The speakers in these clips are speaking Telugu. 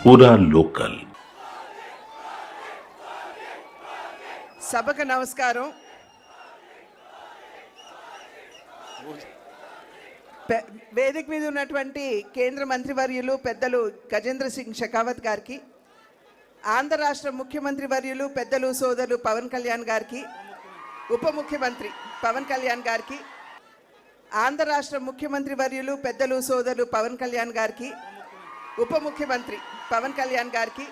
पूरा लोकल। సభకు నమస్కారం. వేదిక మీద ఉన్నటువంటి కేంద్ర మంత్రివర్యులు పెద్దలు గజేంద్ర సింగ్ షెకావత్ గారికి, ఆంధ్ర రాష్ట్ర ముఖ్యమంత్రి వర్యులు పెద్దలు సోదరులు పవన్ కళ్యాణ్ గారికి, ఉప ముఖ్యమంత్రి పవన్ కళ్యాణ్ గారికి, ఆంధ్ర రాష్ట్ర ముఖ్యమంత్రి వర్యులు పెద్దలు సోదరులు పవన్ కళ్యాణ్ గారికి, ఉప ముఖ్యమంత్రి పవన్ కళ్యాణ్ గారికి,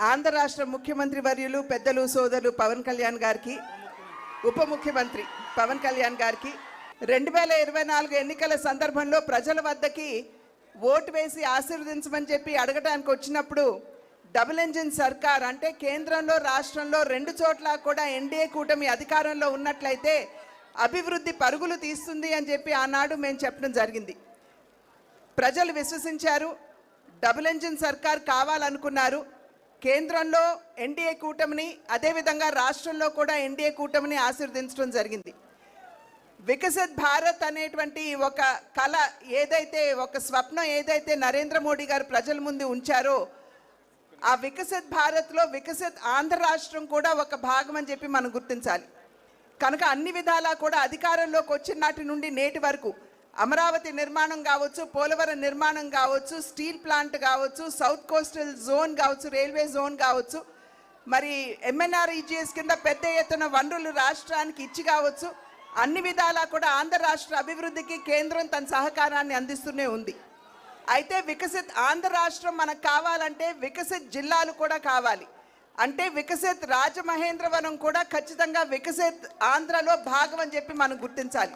ఆంధ్ర రాష్ట్ర ముఖ్యమంత్రి వర్యులు పెద్దలు సోదరులు పవన్ కళ్యాణ్ గారికి, ఉప ముఖ్యమంత్రి పవన్ కళ్యాణ్ గారికి 2024 ఎన్నికల సందర్భంలో ప్రజల వద్దకి ఓటు వేసి ఆశీర్వదించమని చెప్పి అడగడానికి వచ్చినప్పుడు డబుల్ ఇంజిన్ సర్కార్ అంటే కేంద్రంలో రాష్ట్రంలో రెండు చోట్ల కూడా ఎన్డీఏ కూటమి అధికారంలో ఉన్నట్లయితే అభివృద్ధి పరుగులు తీస్తుంది అని చెప్పి ఆనాడు మేము చెప్పడం జరిగింది. ప్రజలు విశ్వసించారు. డబుల్ ఇంజిన్ సర్కార్ కావాలనుకున్నారు. కేంద్రంలో ఎన్డీఏ కూటమిని, అదేవిధంగా రాష్ట్రంలో కూడా ఎన్డీఏ కూటమిని ఆశీర్వదించడం జరిగింది. వికసిత్ భారత్ అనేటువంటి ఒక కళ ఏదైతే, ఒక స్వప్నం ఏదైతే నరేంద్ర మోడీ గారు ప్రజల ముందు ఉంచారో, ఆ వికసిత్ భారత్లో వికసిత్ ఆంధ్ర రాష్ట్రం కూడా ఒక భాగం అని చెప్పి మనం గుర్తించాలి. కనుక అన్ని విధాలా కూడా అధికారంలోకి వచ్చిన నాటి నుండి నేటి వరకు అమరావతి నిర్మాణం కావచ్చు, పోలవరం నిర్మాణం కావచ్చు, స్టీల్ ప్లాంట్ కావచ్చు, సౌత్ కోస్టల్ జోన్ కావచ్చు, రైల్వే జోన్ కావచ్చు, మరి ఎంఎన్ఆర్ఈజీఎస్ కింద పెద్ద ఎత్తున వనరులు రాష్ట్రానికి ఇచ్చి కావచ్చు, అన్ని విధాలా కూడా ఆంధ్ర రాష్ట్ర అభివృద్ధికి కేంద్రం తన సహకారాన్ని అందిస్తూనే ఉంది. అయితే వికసిత్ ఆంధ్ర రాష్ట్రం మనకు కావాలంటే వికసిత్ జిల్లాలు కూడా కావాలి. అంటే వికసిత్ రాజమహేంద్రవరం కూడా ఖచ్చితంగా వికసిత్ ఆంధ్రలో భాగం అని చెప్పి మనం గుర్తించాలి.